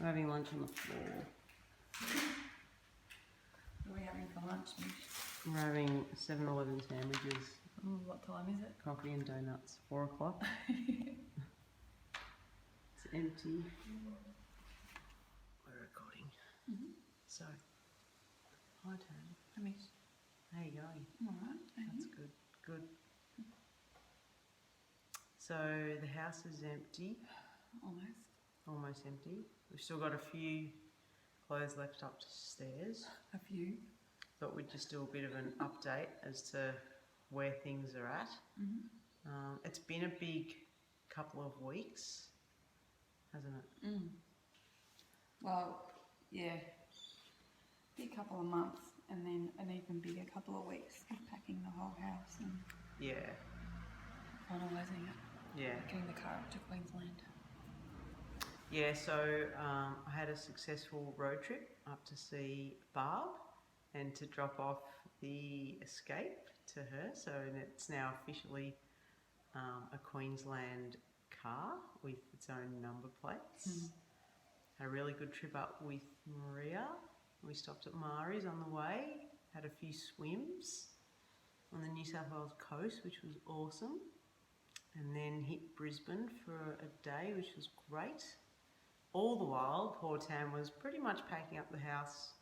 We're having lunch on the floor. What are we having for lunch, Mish? We're having 7-Eleven sandwiches, Oh, what time is it? coffee and donuts. 4 o'clock. It's empty. We're recording. So, hi Tony. Hi, Mish. How you going? Alright, That's good. Good. So the house is empty. Almost empty. We've still got a few clothes left upstairs. A few. Thought we'd just do a bit of an update as to where things are at. It's been a big couple of weeks, hasn't it? Well, yeah. Big couple of months and then an even bigger couple of weeks of packing the whole house and Yeah, finalising it. yeah. Getting the car up to Queensland. Yeah, so I had a successful road trip up to see Barb and to drop off the Escape to her. So it's now officially a Queensland car with its own number plates. Had a really good trip up with Maria. We stopped at Mari's on the way, had a few swims on the New South Wales coast, which was awesome. And then hit Brisbane for a day, which was great. All the while, poor Tam was pretty much packing up the house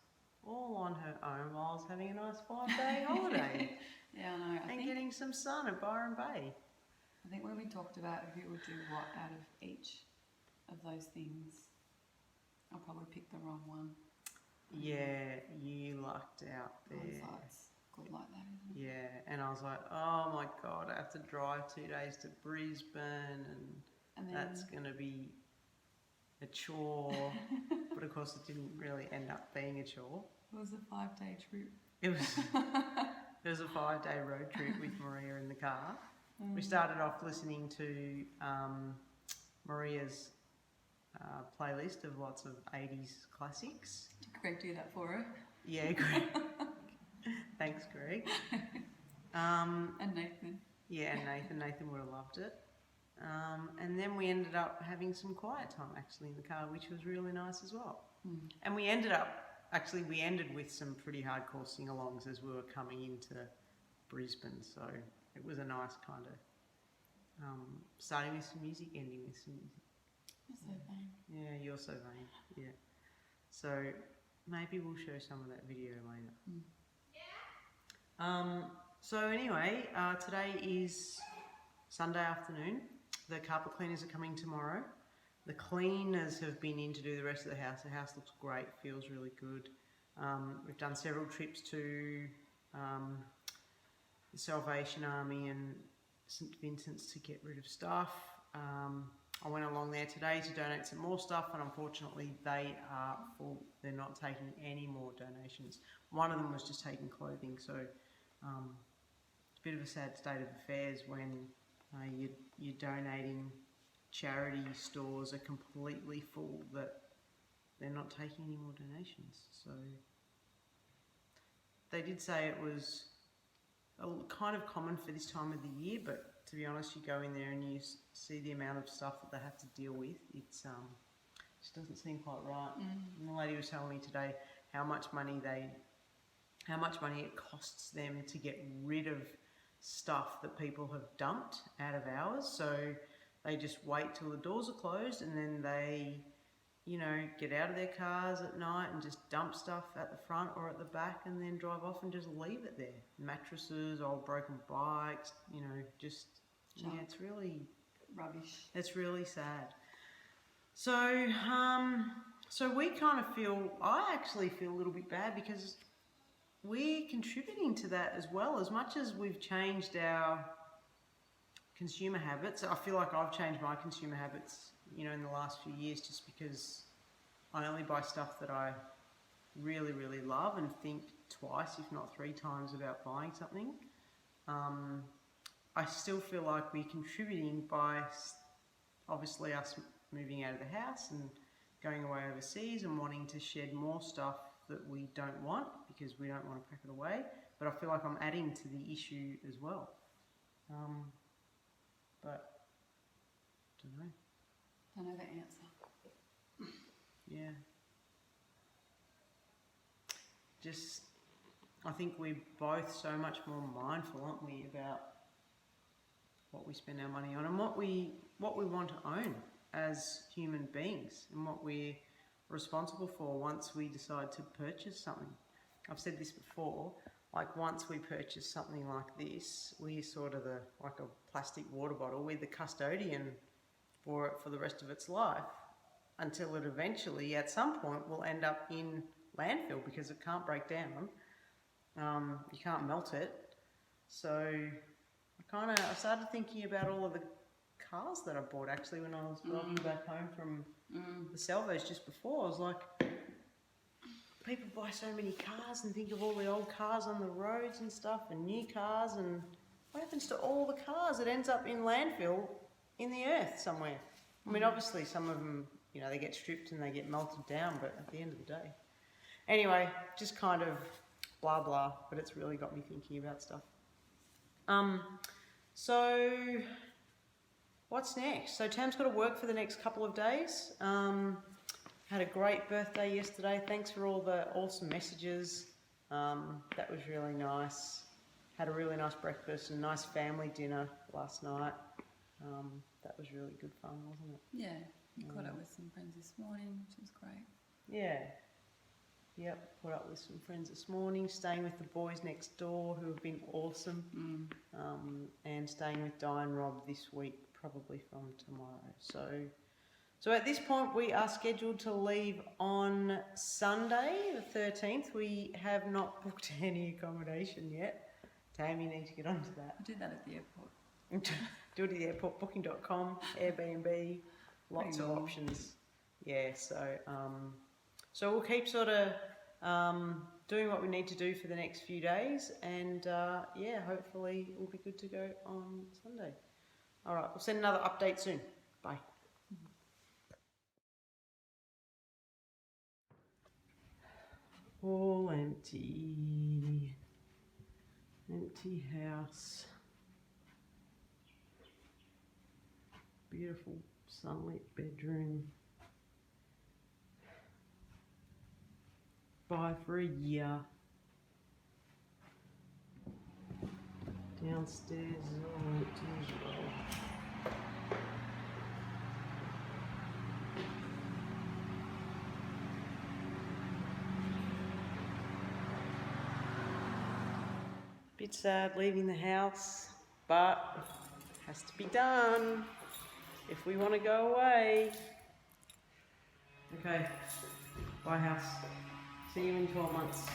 all on her own while I was having a nice 5-day holiday. Yeah, I know. And getting some sun at Byron Bay. I think when we talked about who would do what out of each of those things, I probably picked the wrong one. Yeah, you lucked out there. Hindsight's good like that, isn't it? Yeah, and I was like, oh my God, I have to drive 2 days to Brisbane and then, that's going to be a chore. But of course it didn't really end up being a chore. It was a 5-day trip. It was a 5-day road trip with Maria in the car. We started off listening to Maria's playlist of lots of 80s classics. Did Greg do that for her? Yeah, Greg. Thanks, Greg. And Nathan. Yeah, and Nathan would have loved it. And then we ended up having some quiet time actually in the car, which was really nice as well. And we ended with some pretty hardcore sing-alongs as we were coming into Brisbane. So it was a nice kind of starting with some music, ending with some music. You're so vain. Yeah, you're so vain. Yeah. So maybe we'll show some of that video later. So anyway, today is Sunday afternoon. The carpet cleaners are coming tomorrow. The cleaners have been in to do the rest of the house. The house looks great, feels really good. We've done several trips to the Salvation Army and St Vincent's to get rid of stuff. I went along there today to donate some more stuff, and unfortunately they are full. They're not taking any more donations. One of them was just taking clothing, so it's a bit of a sad state of affairs when you're donating. Charity stores are completely full, that they're not taking any more donations. So they did say it was kind of common for this time of the year, but to be honest, you go in there and you see the amount of stuff that they have to deal with. It's just doesn't seem quite right. And the lady was telling me today how much money it costs them to get rid of stuff that people have dumped out of hours. So they just wait till the doors are closed and then they, get out of their cars at night and just dump stuff at the front or at the back and then drive off and just leave it there. Mattresses, old broken bikes, just, yeah, it's really rubbish. It's really sad. So, so we kind of I actually feel a little bit bad because we're contributing to that as well. As much as we've changed our consumer habits, I feel like I've changed my consumer habits, in the last few years, just because I only buy stuff that I really, really love and think twice, if not 3 times, about buying something. I still feel like we're contributing by obviously us moving out of the house and going away overseas and wanting to shed more stuff that we don't want because we don't want to pack it away. But I feel like I'm adding to the issue as well. But don't know. Don't know the answer. yeah. Just, I think we're both so much more mindful, aren't we, about what we spend our money on and what we want to own as human beings and what we're responsible for once we decide to purchase something. I've said this before, like once we purchase something like this, we're sort of like a plastic water bottle, we're the custodian for it for the rest of its life until it eventually, at some point, will end up in landfill because it can't break down. You can't melt it. So I started thinking about all of the cars that I bought actually when I was driving back home from the salvos just before. I was like, people buy so many cars and think of all the old cars on the roads and stuff and new cars, and what happens to all the cars? It ends up in landfill in the earth somewhere. I mean, obviously some of them, you know, they get stripped and they get melted down, but at the end of the day. Anyway, just kind of blah blah, but it's really got me thinking about stuff. So what's next? So Tam's got to work for the next couple of days. Had a great birthday yesterday. Thanks for all the awesome messages. That was really nice. Had a really nice breakfast and nice family dinner last night. That was really good fun, wasn't it? Yeah, we caught up with some friends this morning, which was great. Yeah. Yep, caught up with some friends this morning, staying with the boys next door who have been awesome, and staying with Di and Rob this week, probably from tomorrow. So at this point we are scheduled to leave on Sunday the 13th. We have not booked any accommodation yet. Tam, you need to get onto that. I did that at the airport. Do it at the airport, booking.com, Airbnb, lots of options. Yeah, so we'll keep sort of doing what we need to do for the next few days, and yeah, hopefully we'll be good to go on Sunday. All right, we'll send another update soon. Bye. All empty. Empty house. Beautiful sunlit bedroom. Buy for a year. Downstairs is all empty as well. Bit sad leaving the house, but it has to be done if we want to go away. Okay, bye house. See you in 12 months.